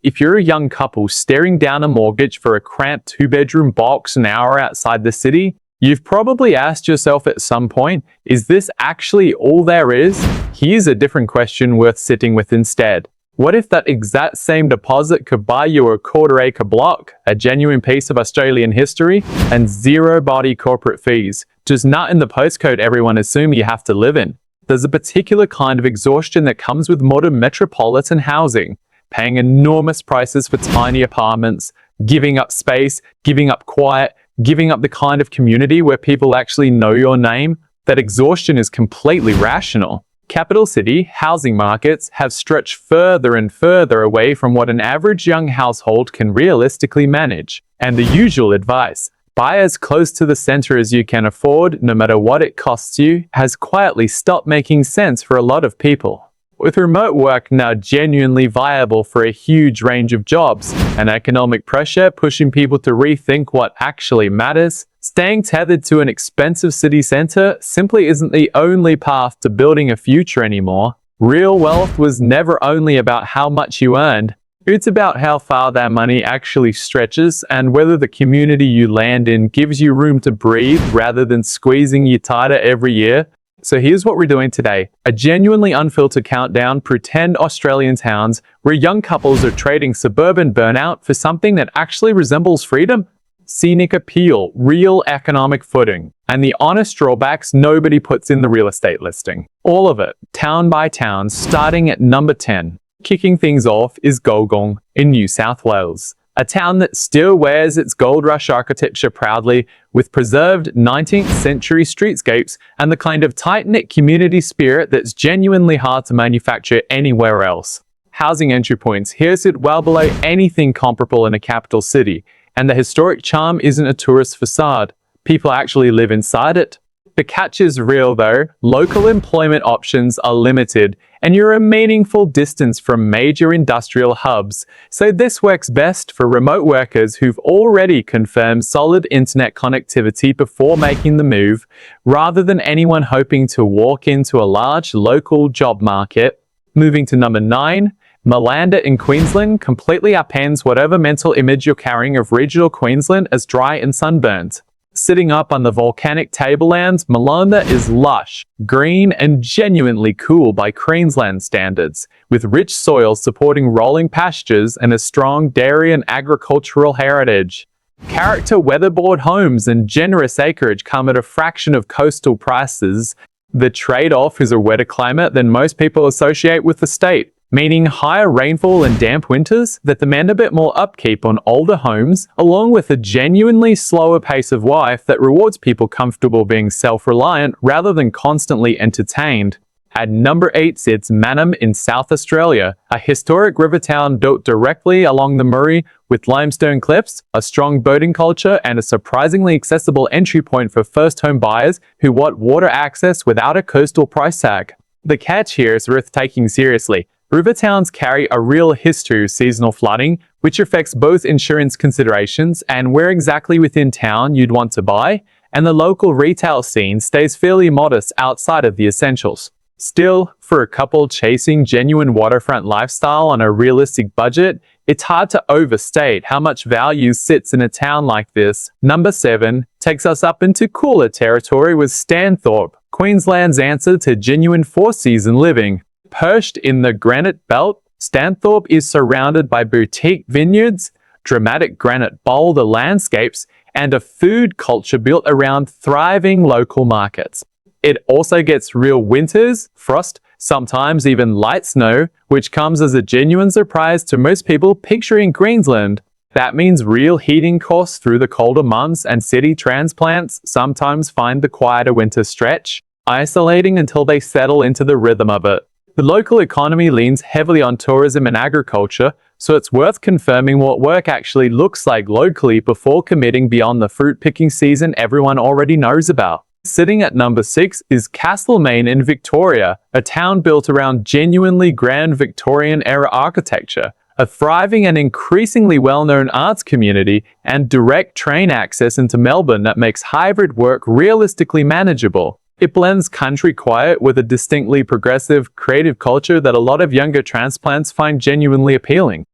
If you're a young couple staring down a mortgage for a cramped two-bedroom box an hour outside the city, you've probably asked yourself at some point, is this actually all there is? Here's a different question worth sitting with instead. What if that exact same deposit could buy you a quarter-acre block, a genuine piece of Australian history, and zero-body corporate fees, just not in the postcode everyone assumes you have to live in? There's a particular kind of exhaustion that comes with modern metropolitan housing, paying enormous prices for tiny apartments, giving up space, giving up quiet, giving up the kind of community where people actually know your name. That exhaustion is completely rational. Capital city housing markets have stretched further and further away from what an average young household can realistically manage. And the usual advice, buy as close to the center as you can afford, no matter what it costs you, has quietly stopped making sense for a lot of people. With remote work now genuinely viable for a huge range of jobs, and economic pressure pushing people to rethink what actually matters, staying tethered to an expensive city center simply isn't the only path to building a future anymore. Real wealth was never only about how much you earned. It's about how far that money actually stretches and whether the community you land in gives you room to breathe rather than squeezing you tighter every year. So here's what we're doing today. A genuinely unfiltered countdown, pretend Australian towns where young couples are trading suburban burnout for something that actually resembles freedom, scenic appeal, real economic footing, and the honest drawbacks nobody puts in the real estate listing. All of it, town by town, starting at number 10. Kicking things off is Gulgong in New South Wales, a town that still wears its gold rush architecture proudly, with preserved 19th century streetscapes and the kind of tight-knit community spirit that's genuinely hard to manufacture anywhere else. Housing entry points here sit well below anything comparable in a capital city, and the historic charm isn't a tourist facade. People actually live inside it. The catch is real though. Local employment options are limited, and you're a meaningful distance from major industrial hubs, so this works best for remote workers who've already confirmed solid internet connectivity before making the move, rather than anyone hoping to walk into a large local job market. Moving to number 9, Malanda in Queensland completely upends whatever mental image you're carrying of regional Queensland as dry and sunburnt. Sitting up on the volcanic tablelands, Malanda is lush, green, and genuinely cool by Queensland standards, with rich soil supporting rolling pastures and a strong dairy and agricultural heritage. Character weatherboard homes and generous acreage come at a fraction of coastal prices. The trade-off is a wetter climate than most people associate with the state, meaning higher rainfall and damp winters that demand a bit more upkeep on older homes, along with a genuinely slower pace of life that rewards people comfortable being self-reliant rather than constantly entertained. At number 8 sits Mannum in South Australia, a historic river town built directly along the Murray with limestone cliffs, a strong boating culture, and a surprisingly accessible entry point for first home buyers who want water access without a coastal price tag. The catch here is worth taking seriously. River towns carry a real history of seasonal flooding, which affects both insurance considerations and where exactly within town you'd want to buy, and the local retail scene stays fairly modest outside of the essentials. Still, for a couple chasing genuine waterfront lifestyle on a realistic budget, it's hard to overstate how much value sits in a town like this. Number 7 takes us up into cooler territory with Stanthorpe, Queensland's answer to genuine four-season living. Perched in the granite belt, Stanthorpe is surrounded by boutique vineyards, dramatic granite boulder landscapes, and a food culture built around thriving local markets. It also gets real winters, frost, sometimes even light snow, which comes as a genuine surprise to most people picturing Queensland. That means real heating costs through the colder months, and city transplants sometimes find the quieter winter stretch isolating until they settle into the rhythm of it. The local economy leans heavily on tourism and agriculture, so it's worth confirming what work actually looks like locally before committing beyond the fruit-picking season everyone already knows about. Sitting at number 6 is Castlemaine in Victoria, a town built around genuinely grand Victorian-era architecture, a thriving and increasingly well-known arts community, and direct train access into Melbourne that makes hybrid work realistically manageable. It blends country quiet with a distinctly progressive, creative culture that a lot of younger transplants find genuinely appealing.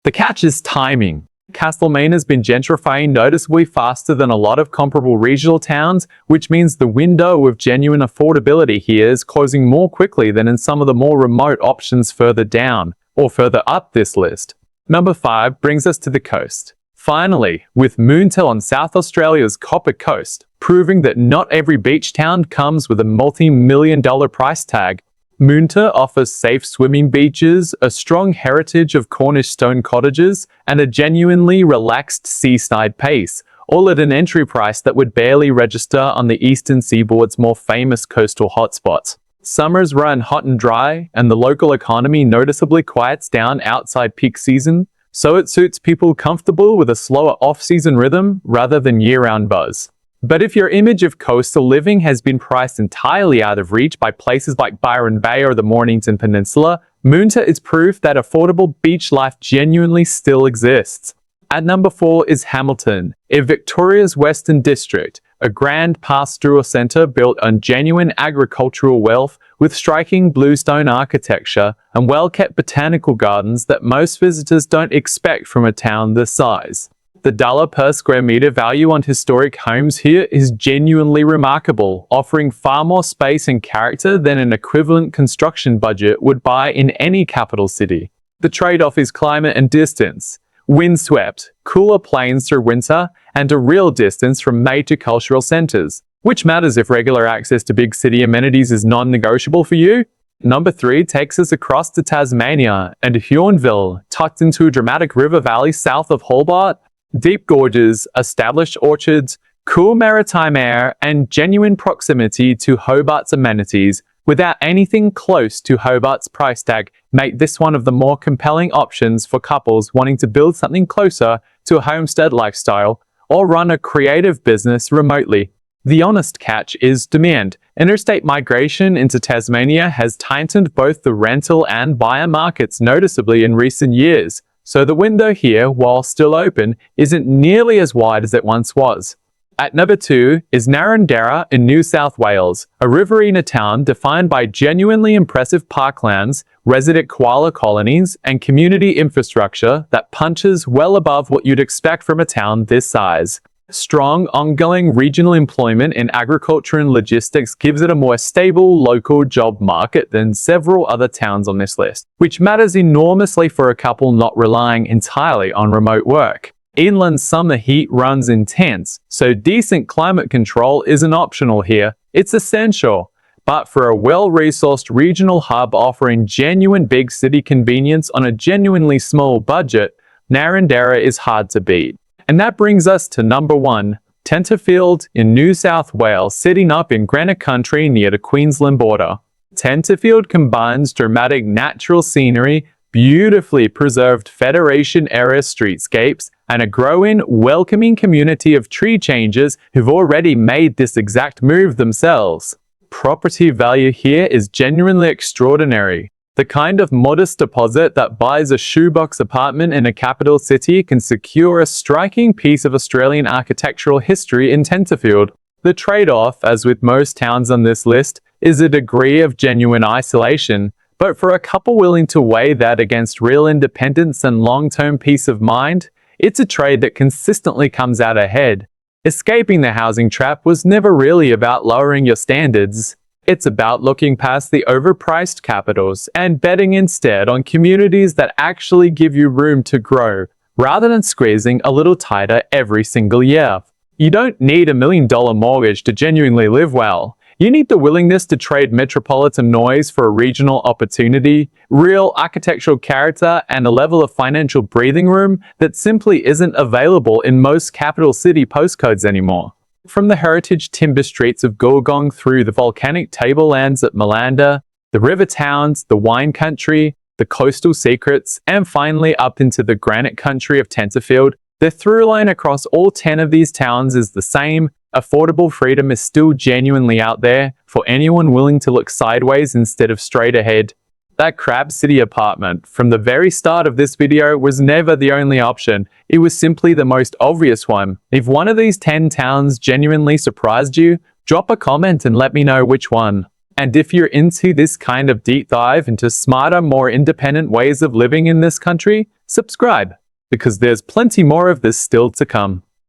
The catch is timing. Castlemaine has been gentrifying noticeably faster than a lot of comparable regional towns, which means the window of genuine affordability here is closing more quickly than in some of the more remote options further down, or further up this list. Number 5 brings us to the coast. Finally, with Moonta on South Australia's Copper Coast, proving that not every beach town comes with a multi-million-dollar price tag. Moonta offers safe swimming beaches, a strong heritage of Cornish stone cottages, and a genuinely relaxed seaside pace, all at an entry price that would barely register on the eastern seaboard's more famous coastal hotspots. Summers run hot and dry, and the local economy noticeably quiets down outside peak season, so it suits people comfortable with a slower off-season rhythm rather than year-round buzz. But if your image of coastal living has been priced entirely out of reach by places like Byron Bay or the Mornington Peninsula, Moonta is proof that affordable beach life genuinely still exists. At number 4 is Hamilton, in Victoria's Western District, a grand pastoral centre built on genuine agricultural wealth with striking bluestone architecture and well-kept botanical gardens that most visitors don't expect from a town this size. The $ per square metre value on historic homes here is genuinely remarkable, offering far more space and character than an equivalent construction budget would buy in any capital city. The trade-off is climate and distance. Windswept, cooler plains through winter, and a real distance from major cultural centres. Which matters if regular access to big city amenities is non-negotiable for you? Number 3 takes us across to Tasmania and Huonville, tucked into a dramatic river valley south of Hobart. Deep gorges, established orchards, cool maritime air, and genuine proximity to Hobart's amenities without anything close to Hobart's price tag make this one of the more compelling options for couples wanting to build something closer to a homestead lifestyle or run a creative business remotely. The honest catch is demand. Interstate migration into Tasmania has tightened both the rental and buyer markets noticeably in recent years, so the window here, while still open, isn't nearly as wide as it once was. At number 2 is Narrandera in New South Wales, a riverina town defined by genuinely impressive parklands, resident koala colonies, and community infrastructure that punches well above what you'd expect from a town this size. Strong, ongoing regional employment in agriculture and logistics gives it a more stable local job market than several other towns on this list, which matters enormously for a couple not relying entirely on remote work. Inland summer heat runs intense, so decent climate control isn't optional here, it's essential. But for a well-resourced regional hub offering genuine big city convenience on a genuinely small budget, Narrandera is hard to beat. And that brings us to number 1, Tenterfield in New South Wales, sitting up in granite country near the Queensland border. Tenterfield combines dramatic natural scenery, beautifully preserved Federation-era streetscapes, and a growing, welcoming community of tree changers who've already made this exact move themselves. Property value here is genuinely extraordinary. The kind of modest deposit that buys a shoebox apartment in a capital city can secure a striking piece of Australian architectural history in Tenterfield. The trade-off, as with most towns on this list, is a degree of genuine isolation, but for a couple willing to weigh that against real independence and long-term peace of mind, it's a trade that consistently comes out ahead. Escaping the housing trap was never really about lowering your standards. It's about looking past the overpriced capitals and betting instead on communities that actually give you room to grow, rather than squeezing a little tighter every single year. You don't need $1 million mortgage to genuinely live well. You need the willingness to trade metropolitan noise for a regional opportunity, real architectural character, and a level of financial breathing room that simply isn't available in most capital city postcodes anymore. From the heritage timber streets of Goolgong through the volcanic tablelands at Malanda, the river towns, the wine country, the coastal secrets, and finally up into the granite country of Tenterfield, the through line across all 10 of these towns is the same. Affordable freedom is still genuinely out there for anyone willing to look sideways instead of straight ahead. That Crab City apartment, from the very start of this video, was never the only option. It was simply the most obvious one. If one of these 10 towns genuinely surprised you, drop a comment and let me know which one. And if you're into this kind of deep dive into smarter, more independent ways of living in this country, subscribe, because there's plenty more of this still to come.